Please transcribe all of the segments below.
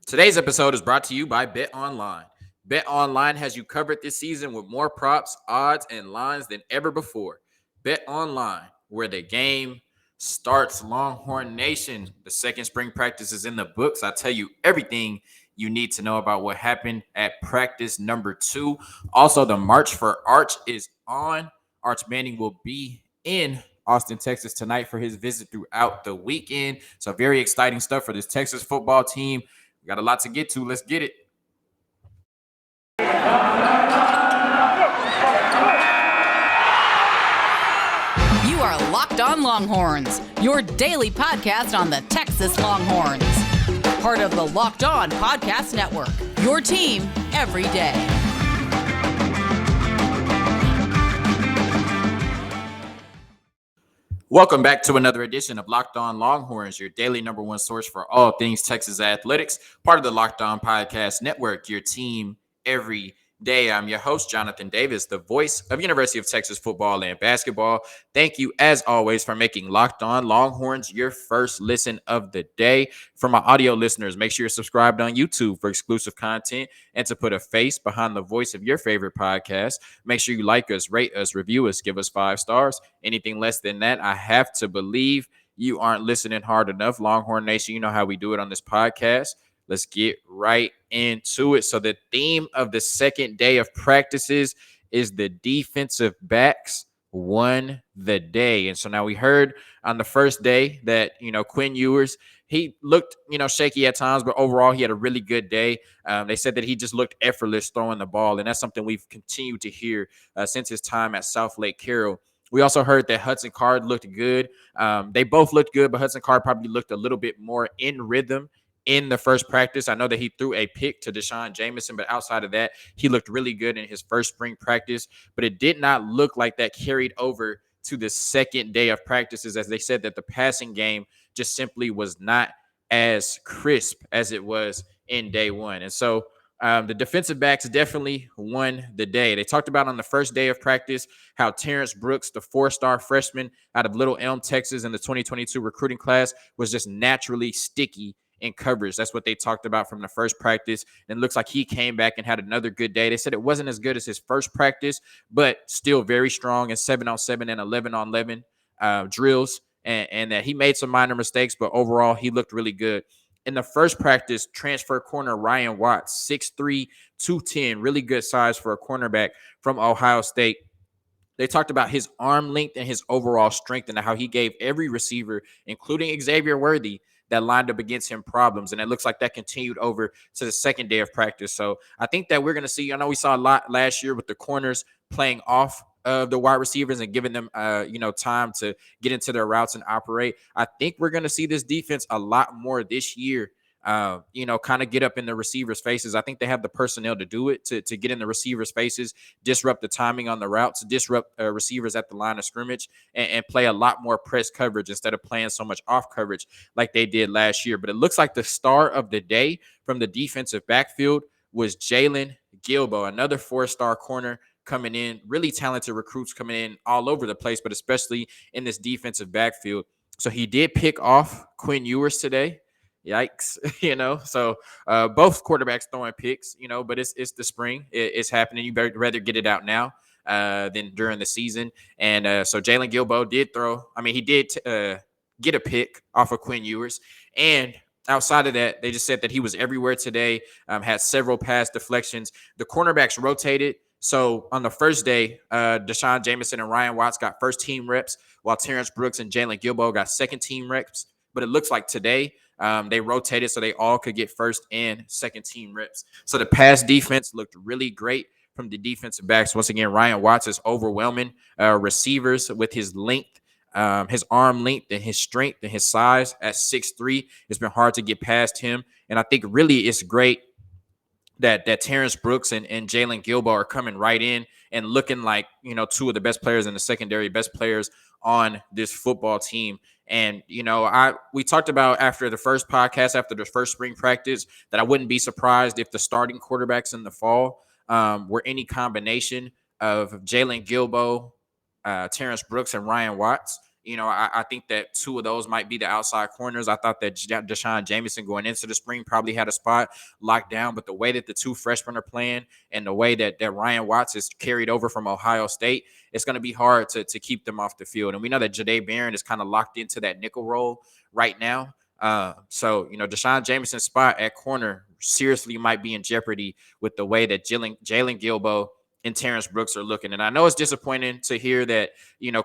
Today's episode is brought to you by BetOnline. BetOnline has you covered this season with more props, odds, and lines than ever before. BetOnline, where the game starts. Longhorn Nation, the second spring practice is in the books. I tell you everything you need to know about what happened at practice number 2. Also, the March for Arch is on. Arch Manning will be in Austin, Texas tonight for his visit throughout the weekend. So very exciting stuff for this Texas football team. We got a lot to get to. Let's get it. You are Locked On Longhorns, your daily podcast on the Texas Longhorns. Part of the Locked On Podcast Network, your team every day. Welcome back to another edition of Locked On Longhorns, your daily number one source for all things Texas athletics, part of the Locked On Podcast Network, your team every day. I'm your host, Jonathan Davis, the voice of University of Texas football and basketball. Thank you, as always, for making Locked On Longhorns your first listen of the day. For my audio listeners, make sure you're subscribed on YouTube for exclusive content and to put a face behind the voice of your favorite podcast. Make sure you like us, rate us, review us, give us 5 stars. Anything less than that, I have to believe you aren't listening hard enough. Longhorn Nation, you know how we do it on this podcast. Let's get right into it. So the theme of the second day of practices is the defensive backs won the day. And so now we heard on the first day that, Quinn Ewers, he looked, shaky at times, but overall he had a really good day. They said that he just looked effortless throwing the ball. And that's something we've continued to hear since his time at South Lake Carroll. We also heard that Hudson Card looked good. They both looked good, but Hudson Card probably looked a little bit more in rhythm in the first practice. I know that he threw a pick to Deshaun Jameson, but outside of that, he looked really good in his first spring practice. But it did not look like that carried over to the second day of practices, as they said that the passing game just simply was not as crisp as it was in day one. And so the defensive backs definitely won the day. They talked about on the first day of practice how Terrance Brooks, the 4-star freshman out of Little Elm, Texas in the 2022 recruiting class, was just naturally sticky in coverage. That's what they talked about from the first practice. And it looks like he came back and had another good day. They said it wasn't as good as his first practice, but still very strong in 7-on-7 and 11-on-11 drills. And that he made some minor mistakes, but overall he looked really good. In the first practice, transfer corner Ryan Watts, 6'3", 210, really good size for a cornerback from Ohio State. They talked about his arm length and his overall strength and how he gave every receiver, including Xavier Worthy, that lined up against him problems. And it looks like that continued over to the second day of practice. So I think that we're going to see, I know we saw a lot last year with the corners playing off of the wide receivers and giving them, time to get into their routes and operate. I think we're going to see this defense a lot more this year. Kind of get up in the receivers' faces. I think they have the personnel to do it, to get in the receivers' faces, disrupt the timing on the routes, disrupt receivers at the line of scrimmage, and play a lot more press coverage instead of playing so much off coverage like they did last year. But it looks like the star of the day from the defensive backfield was Jaylon Guilbeau, another 4-star corner coming in, really talented recruits coming in all over the place, but especially in this defensive backfield. So he did pick off Quinn Ewers today. Yikes, So both quarterbacks throwing picks, but it's the spring. It's happening. You better rather get it out now than during the season. And so Jaylon Guilbeau did throw. I mean, he did get a pick off of Quinn Ewers. And outside of that, they just said that he was everywhere today, had several pass deflections. The cornerbacks rotated. So on the first day, Deshaun Jameson and Ryan Watts got first team reps, while Terrance Brooks and Jaylon Guilbeau got second team reps. But it looks like today they rotated so they all could get first and second team reps. So the pass defense looked really great from the defensive backs. Once again, Ryan Watts is overwhelming receivers with his length, his arm length and his strength and his size at 6'3". It's been hard to get past him. And I think really it's great that Terrance Brooks and Jaylon Guilbeau are coming right in and looking like, two of the best players in the secondary, best players on this football team. And, we talked about after the first podcast, after the first spring practice, that I wouldn't be surprised if the starting quarterbacks in the fall were any combination of Jaylon Guilbeau, Terrance Brooks, and Ryan Watts. I think that two of those might be the outside corners. I thought that Deshaun Jameson going into the spring probably had a spot locked down, but the way that the two freshmen are playing and the way that Ryan Watts is carried over from Ohio State, it's going to be hard to keep them off the field. And we know that Jahdae Barron is kind of locked into that nickel role right now. Deshaun Jameson's spot at corner seriously might be in jeopardy with the way that Jalen Guilbeau and Terrance Brooks are looking. And I know it's disappointing to hear that,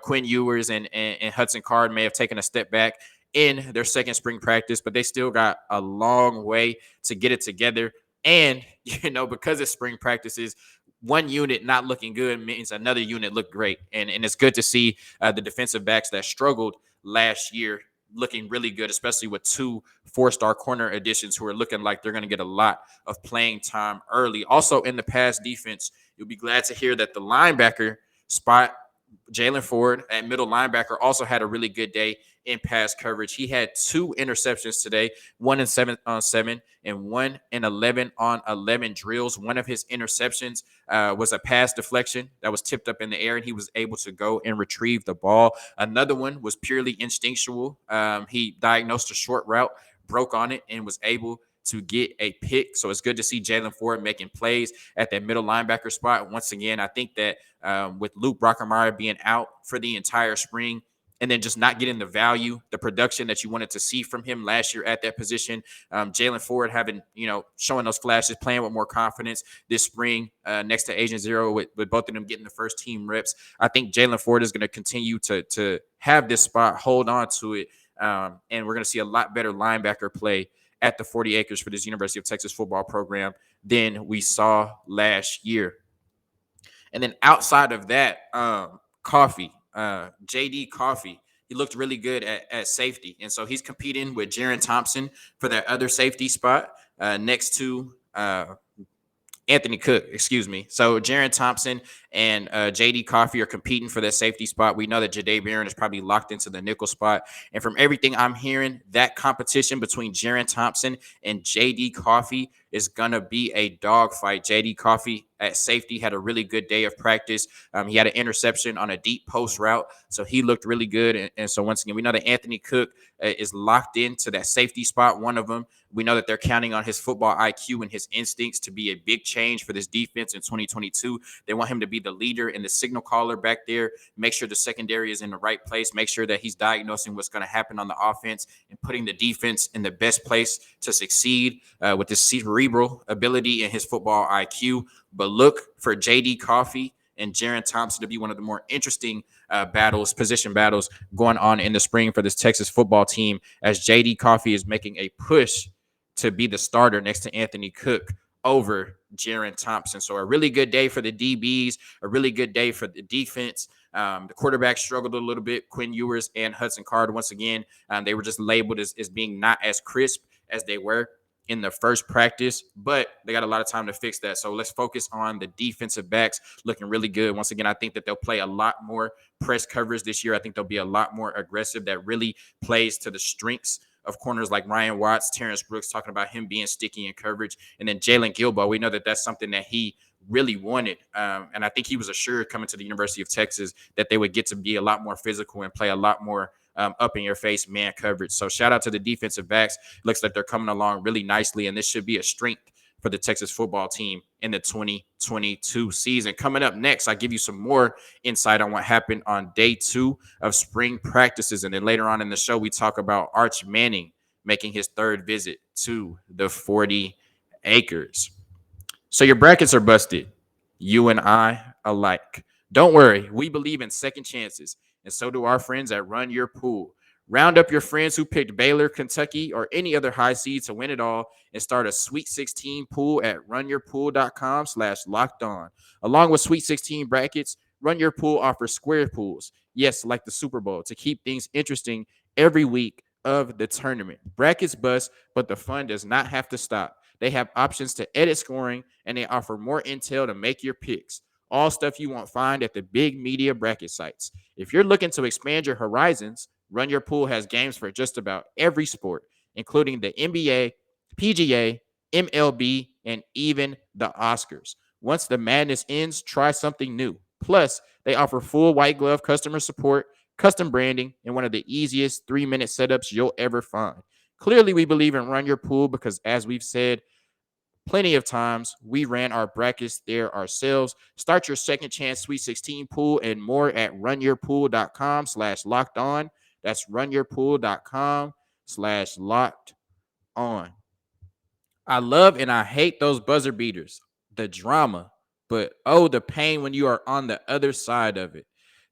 Quinn Ewers and Hudson Card may have taken a step back in their second spring practice, but they still got a long way to get it together. And, because it's spring practices, one unit not looking good means another unit looked great. And it's good to see the defensive backs that struggled last year looking really good, especially with two four-star corner additions who are looking like they're going to get a lot of playing time early. Also in the pass defense, you'll be glad to hear that the linebacker spot, Jaylon Ford at middle linebacker, also had a really good day in pass coverage. He had 2 interceptions today, 1 in 7-on-7 and 1 in 11-on-11 drills. One of his interceptions was a pass deflection that was tipped up in the air, and he was able to go and retrieve the ball. Another one was purely instinctual. He diagnosed a short route, broke on it, and was able to get a pick. So it's good to see Jaylon Ford making plays at that middle linebacker spot. Once again, I think that with Luke Brockermeyer being out for the entire spring and then just not getting the value, the production that you wanted to see from him last year at that position, Jaylon Ford having, showing those flashes, playing with more confidence this spring next to Agent Zero with both of them getting the first team reps. I think Jaylon Ford is going to continue to have this spot, hold on to it, and we're going to see a lot better linebacker play at the 40 acres for this University of Texas football program than we saw last year. And then outside of that, JD Coffee, he looked really good at safety. And so he's competing with Jaron Thompson for that other safety spot next to Anthony Cook, excuse me. So Jaron Thompson and JD Coffee are competing for that safety spot. We know that Jahdae Barron is probably locked into the nickel spot. And from everything I'm hearing, that competition between Jaron Thompson and JD Coffee is going to be a dogfight. JD Coffee at safety had a really good day of practice. He had an interception on a deep post route, so he looked really good. And so once again, we know that Anthony Cook is locked into that safety spot, one of them. We know that they're counting on his football IQ and his instincts to be a big change for this defense in 2022. They want him to be the leader and the signal caller back there, make sure the secondary is in the right place, make sure that he's diagnosing what's going to happen on the offense and putting the defense in the best place to succeed with his cerebral ability and his football IQ. But look for JD Coffee and Jaron Thompson to be one of the more interesting position battles going on in the spring for this Texas football team, as JD Coffee is making a push to be the starter next to Anthony Cook over Jaron Thompson. So a really good day for the DBs, a really good day for the defense. The quarterback struggled a little bit, Quinn Ewers and Hudson Card. Once again, they were just labeled as being not as crisp as they were in the first practice, but they got a lot of time to fix that. So let's focus on the defensive backs looking really good. Once again, I think that they'll play a lot more press coverage this year. I think they'll be a lot more aggressive. That really plays to the strengths of corners like Ryan Watts, Terrance Brooks, talking about him being sticky in coverage. And then Jalen Guilbeau, we know that that's something that he really wanted. And I think he was assured coming to the University of Texas that they would get to be a lot more physical and play a lot more up in your face man coverage. So shout out to the defensive backs. Looks like they're coming along really nicely, and this should be a strength for the Texas football team in the 2022 season. Coming up next, I give you some more insight on what happened on day 2 of spring practices. And then later on in the show, we talk about Arch Manning making his 3rd visit to the 40 acres. So your brackets are busted. You and I alike. Don't worry. We believe in second chances, and so do our friends at Run Your Pool. Round up your friends who picked Baylor, Kentucky, or any other high seed to win it all and start a Sweet 16 pool at runyourpool.com/lockedon. Along with Sweet 16 brackets, Run Your Pool offers square pools, yes, like the Super Bowl, to keep things interesting every week of the tournament. Brackets bust, but the fun does not have to stop. They have options to edit scoring, and they offer more intel to make your picks. All stuff you won't find at the big media bracket sites. If you're looking to expand your horizons, Run Your Pool has games for just about every sport, including the NBA, PGA, MLB, and even the Oscars. Once the madness ends, try something new. Plus, they offer full white glove customer support, custom branding, and one of the easiest 3-minute setups you'll ever find. Clearly, we believe in Run Your Pool because, as we've said plenty of times, we ran our brackets there ourselves. Start your second chance Sweet 16 pool and more at runyourpool.com/locked on. That's runyourpool.com/locked on. I love and I hate those buzzer beaters, the drama, but oh, the pain when you are on the other side of it.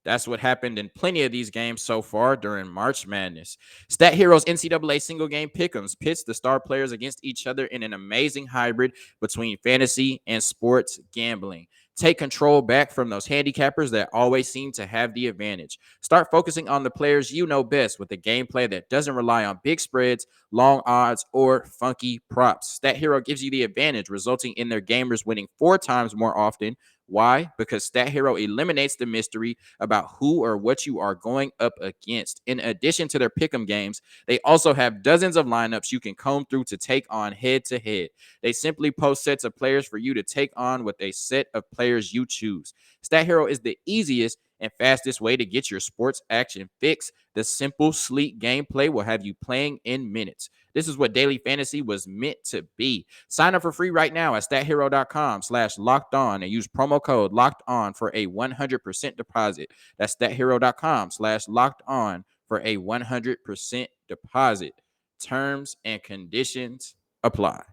That's what happened in plenty of these games so far during March Madness. Stat Heroes NCAA single game pick'ems pits the star players against each other in an amazing hybrid between fantasy and sports gambling. Take control back from those handicappers that always seem to have the advantage. Start focusing on the players you know best with a gameplay that doesn't rely on big spreads, long odds, or funky props. Stat Hero gives you the advantage, resulting in their gamers winning 4 times more often. Why? Because Stat Hero eliminates the mystery about who or what you are going up against. In addition to their pick'em games, they also have dozens of lineups you can comb through to take on head to head. They simply post sets of players for you to take on with a set of players you choose. Stat Hero is the easiest and fastest way to get your sports action fix. The simple, sleek gameplay will have you playing in minutes. This is what daily fantasy was meant to be. Sign up for free right now at stathero.com/locked on and use promo code locked on for a 100% deposit. That's stathero.com/locked on for a 100% deposit. Terms and conditions apply.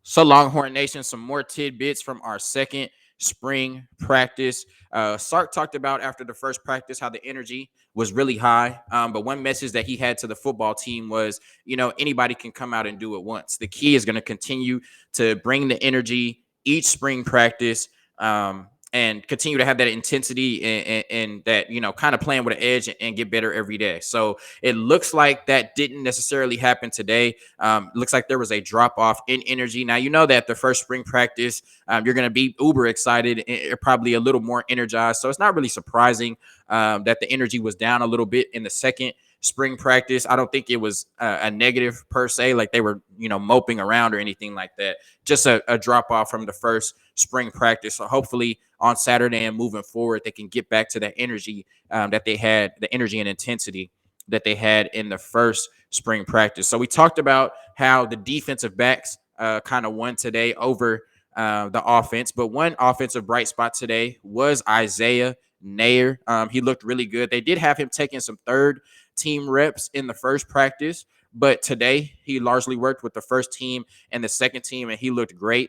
So, Longhorn Nation, some more tidbits from our second spring practice. Sark talked about after the first practice how the energy was really high. But one message that he had to the football team was, anybody can come out and do it once. The key is going to continue to bring the energy each spring practice. And continue to have that intensity and that, kind of playing with an edge and get better every day. So it looks like that didn't necessarily happen today. Looks like there was a drop off in energy. Now, you know that the first spring practice, you're going to be uber excited and probably a little more energized. So it's not really surprising that the energy was down a little bit in the second spring practice. I don't think it was a negative per se, like they were, moping around or anything like that. Just a drop off from the first spring practice. So hopefully on Saturday and moving forward, they can get back to that energy that they had, the energy and intensity that they had in the first spring practice. So we talked about how the defensive backs kind of won today over the offense, but one offensive bright spot today was Isaiah Nair. He looked really good. They did have him taking some third team reps in the first practice, but today he largely worked with the first team and the second team, and he looked great.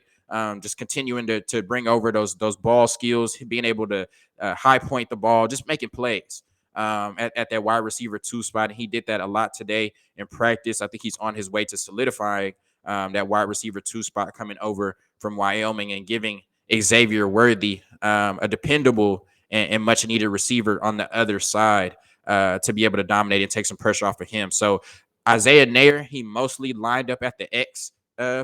Just continuing to bring over those ball skills, being able to high point the ball, just making plays at that wide receiver 2 spot. And he did that a lot today in practice. I think he's on his way to solidifying that wide receiver 2 spot coming over from Wyoming and giving Xavier Worthy a dependable and much needed receiver on the other side to be able to dominate and take some pressure off of him. So Isaiah Nair, he mostly lined up at the X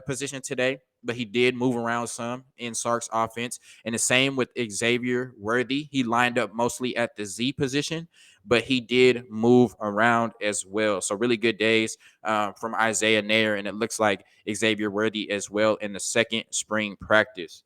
position today, but he did move around some in Sark's offense. And the same with Xavier Worthy. He lined up mostly at the Z position, but he did move around as well. So really good days from Isaiah Nair, and it looks like Xavier Worthy as well in the second spring practice.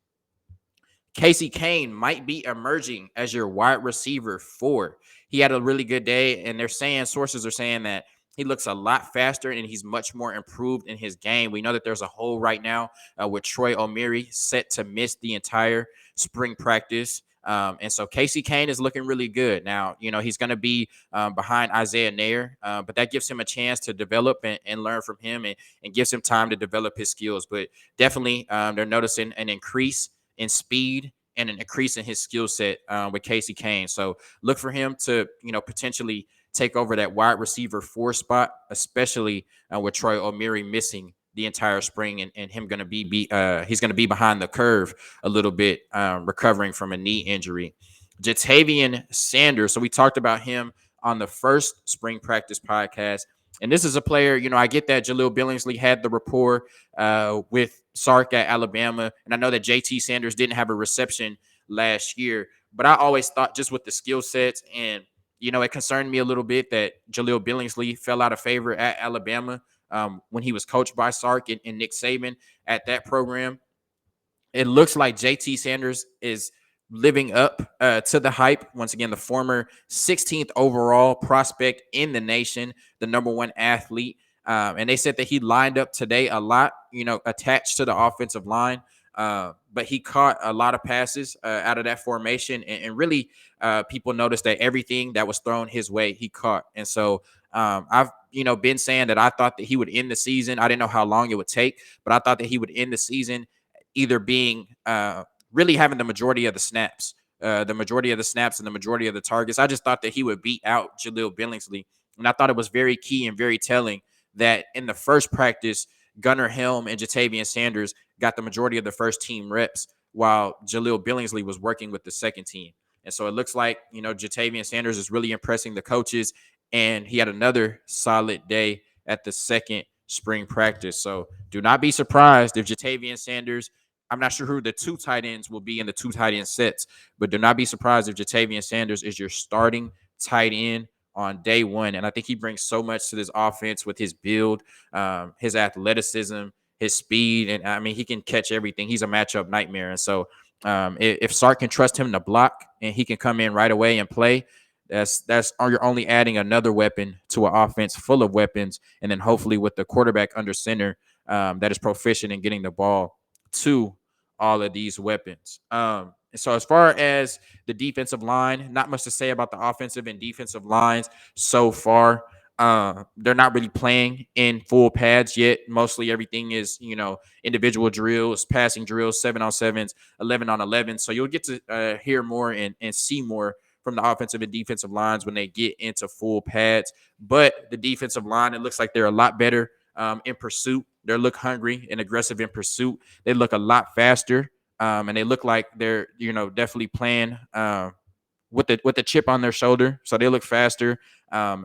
Casey Kane might be emerging as your wide receiver 4. He had a really good day, and sources are saying that he looks a lot faster and he's much more improved in his game. We know that there's a hole right now with Troy O'Meary set to miss the entire spring practice. And so Casey Kane is looking really good. Now, he's going to be behind Isaiah Nair, but that gives him a chance to develop and learn from him and gives him time to develop his skills. But definitely they're noticing an increase in speed and an increase in his skill set with Casey Kane. So look for him to, potentially take over that wide receiver 4 spot, especially with Troy O'Meary missing the entire spring and him going to he's going to be behind the curve a little bit, recovering from a knee injury. Jatavian Sanders. So we talked about him on the first spring practice podcast. And this is a player, I get that Jaleel Billingsley had the rapport with Sark at Alabama. And I know that JT Sanders didn't have a reception last year. But I always thought just with the skill sets and, it concerned me a little bit that Jaleel Billingsley fell out of favor at Alabama when he was coached by Sark and Nick Saban at that program. It looks like JT Sanders is living up to the hype. Once again, the former 16th overall prospect in the nation, the number one athlete. And they said that he lined up today a lot, attached to the offensive line. But he caught a lot of passes out of that formation. And really, people noticed that everything that was thrown his way, he caught. And so I've, been saying that I thought that he would end the season. I didn't know how long it would take, but I thought that he would end the season either being really having the majority of the snaps, and the majority of the targets. I just thought that he would beat out Jahleel Billingsley. And I thought it was very key and very telling that in the first practice, Gunnar Helm and Jatavian Sanders got the majority of the first team reps while Jahleel Billingsley was working with the second team. And so it looks like, Jatavian Sanders is really impressing the coaches, and he had another solid day at the second spring practice. So do not be surprised if Jatavian Sanders, I'm not sure who the two tight ends will be in the two tight end sets, but do not be surprised if Jatavian Sanders is your starting tight end on day one. And I think he brings so much to this offense with his build, his athleticism, his speed. And I mean, he can catch everything. He's a matchup nightmare. And so if Sark can trust him to block and he can come in right away and play, you're only adding another weapon to an offense full of weapons. And then hopefully with the quarterback under center that is proficient in getting the ball to all of these weapons. So as far as the defensive line, not much to say about the offensive and defensive lines so far. They're not really playing in full pads yet. Mostly everything is, individual drills, passing drills, 7-on-7s, 11-on-11. So you'll get to hear more and see more from the offensive and defensive lines when they get into full pads. But the defensive line, it looks like they're a lot better in pursuit. They look hungry and aggressive in pursuit. They look a lot faster, and they look like they're, definitely playing with the chip on their shoulder. So they look faster,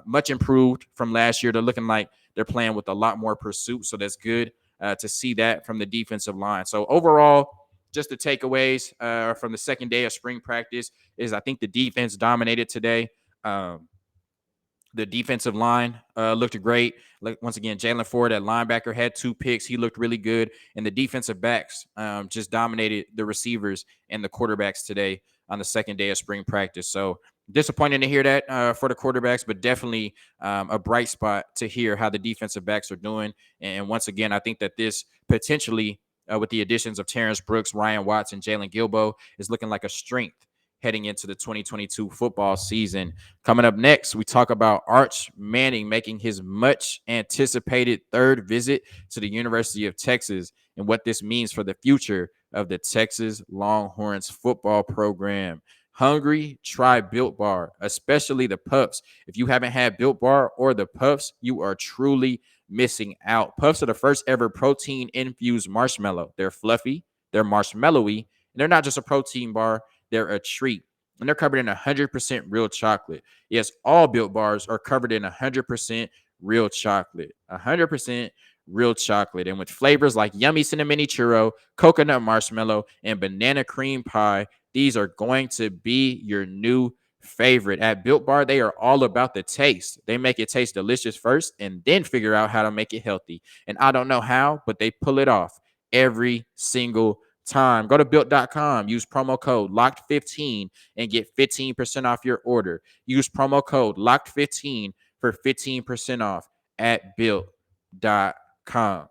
much improved from last year. They're looking like they're playing with a lot more pursuit. So that's good to see that from the defensive line. So overall, just the takeaways from the second day of spring practice is I think the defense dominated today. The defensive line looked great. Like, once again, Jaylon Ford at linebacker had 2 picks. He looked really good. And the defensive backs just dominated the receivers and the quarterbacks today on the second day of spring practice. So disappointing to hear that for the quarterbacks, but definitely a bright spot to hear how the defensive backs are doing. And once again, I think that this potentially, with the additions of Terrance Brooks, Ryan Watts, and Jalen Guilbeau, is looking like a strength heading into the 2022 football season. Coming up next, we talk about Arch Manning making his much anticipated third visit to the University of Texas and what this means for the future of the Texas Longhorns football program. Hungry? Try Built Bar, especially the Puffs. If you haven't had Built Bar or the Puffs, you are truly missing out. Puffs are the first ever protein-infused marshmallow. They're fluffy, they're marshmallowy, and they're not just a protein bar, they're a treat. And they're covered in 100% real chocolate. Yes, all Built Bars are covered in 100% real chocolate. 100% real chocolate. And with flavors like yummy cinnamon churro, coconut marshmallow, and banana cream pie, these are going to be your new favorite. At Built Bar, they are all about the taste. They make it taste delicious first and then figure out how to make it healthy. And I don't know how, but they pull it off every single time. Go to built.com, use promo code locked15 and get 15% off your order. Use promo code locked15 for 15% off at built.com.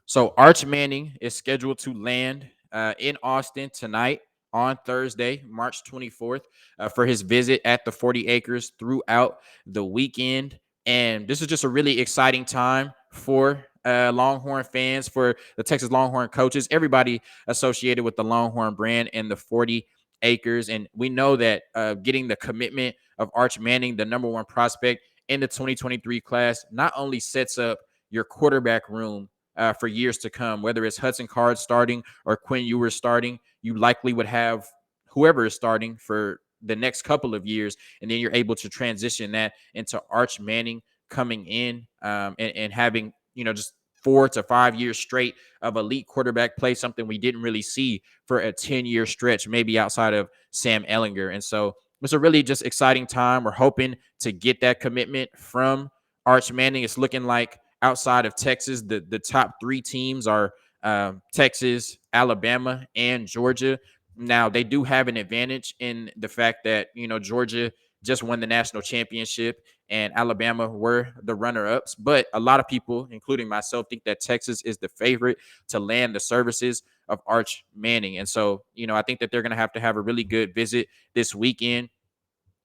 So Arch Manning is scheduled to land in Austin tonight on Thursday, March 24th, for his visit at the 40 acres throughout the weekend. And this is just a really exciting time for Longhorn fans, for the Texas Longhorn coaches, everybody associated with the Longhorn brand and the 40 acres. And we know that getting the commitment of Arch Manning, the number one prospect in the 2023 class, not only sets up your quarterback room for years to come, whether it's Hudson Card starting or Quinn Ewers starting, you likely would have whoever is starting for the next couple of years, and then you're able to transition that into Arch Manning coming in and having, just 4 to 5 years straight of elite quarterback play, something we didn't really see for a 10-year stretch, maybe outside of Sam Ehlinger. And so it's a really just exciting time. We're hoping to get that commitment from Arch Manning. It's looking like outside of Texas, the top 3 teams are Texas, Alabama, and Georgia. Now, they do have an advantage in the fact that, Georgia just won the national championship and Alabama were the runner ups. But a lot of people, including myself, think that Texas is the favorite to land the services of Arch Manning. And so, I think that they're going to have a really good visit this weekend.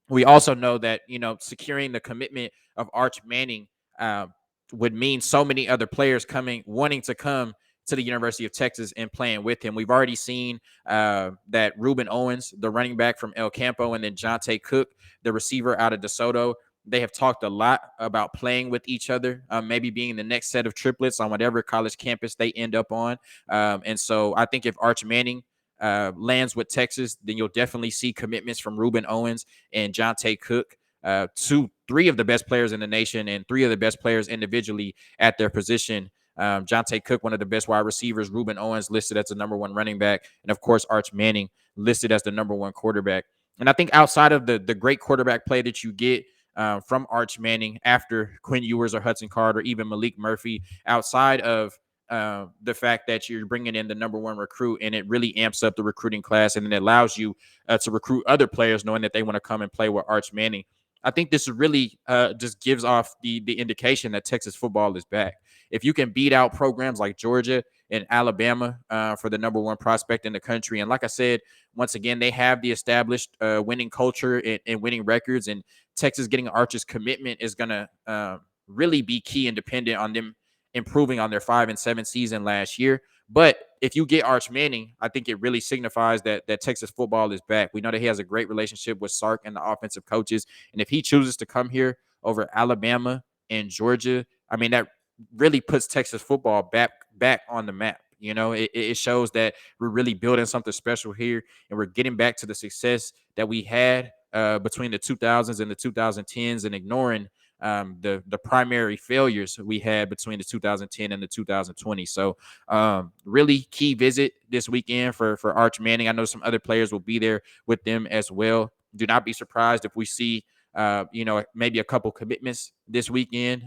We also know that securing the commitment of Arch Manning uh, would mean so many other players wanting to come to the University of Texas and playing with him. We've already seen that Ruben Owens, the running back from El Campo, and then Jonte Cook, the receiver out of DeSoto, they have talked a lot about playing with each other, maybe being the next set of triplets on whatever college campus they end up on. And so I think if Arch Manning lands with Texas, then you'll definitely see commitments from Ruben Owens and Jonte Cook, three of the best players in the nation and three of the best players individually at their position. Jonte Cook, one of the best wide receivers. Ruben Owens listed as the number one running back. And, of course, Arch Manning listed as the number one quarterback. And I think outside of the great quarterback play that you get from Arch Manning after Quinn Ewers or Hudson Card or even Malik Murphy, outside of the fact that you're bringing in the number one recruit and it really amps up the recruiting class and it allows you to recruit other players knowing that they want to come and play with Arch Manning. I think this really just gives off the indication that Texas football is back. If you can beat out programs like Georgia and Alabama for the number one prospect in the country, and like I said, once again, they have the established winning culture and winning records, and Texas getting Arch's commitment is going to really be key and dependent on them improving on their 5-7 season last year. But if you get Arch Manning, I think it really signifies that Texas football is back. We know that he has a great relationship with Sark and the offensive coaches. And if he chooses to come here over Alabama and Georgia, I mean, that really puts Texas football back on the map. It shows that we're really building something special here, and we're getting back to the success that we had between the 2000s and the 2010s, and ignoring the primary failures we had between the 2010 and the 2020. So really key visit this weekend for Arch Manning. I know some other players will be there with them as well. Do not be surprised if we see maybe a couple commitments this weekend.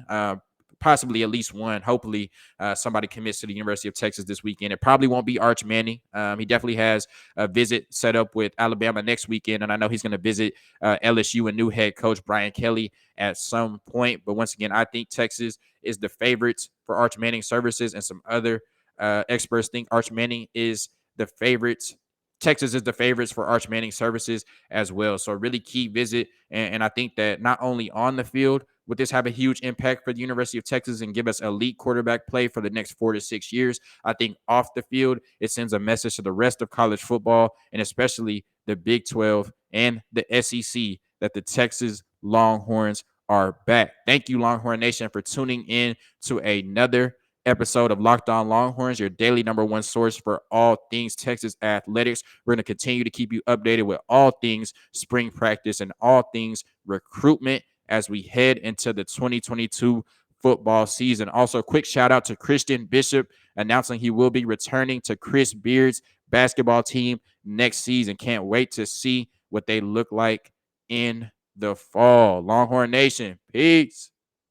Possibly at least one. Hopefully, somebody commits to the University of Texas this weekend. It probably won't be Arch Manning. He definitely has a visit set up with Alabama next weekend, and I know he's going to visit LSU and new head coach Brian Kelly at some point. But once again, I think Texas is the favorites for Arch Manning services, and some other experts think Arch Manning is the favorites. Texas is the favorites for Arch Manning services as well. So a really key visit, and I think that not only on the field would this have a huge impact for the University of Texas and give us elite quarterback play for the next 4 to 6 years, I think off the field, it sends a message to the rest of college football and especially the Big 12 and the SEC that the Texas Longhorns are back. Thank you, Longhorn Nation, for tuning in to another episode of Locked On Longhorns, your daily number one source for all things Texas athletics. We're going to continue to keep you updated with all things spring practice and all things recruitment as we head into the 2022 football season. Also, quick shout out to Christian Bishop announcing he will be returning to Chris Beard's basketball team next season. Can't wait to see what they look like in the fall. Longhorn Nation, peace.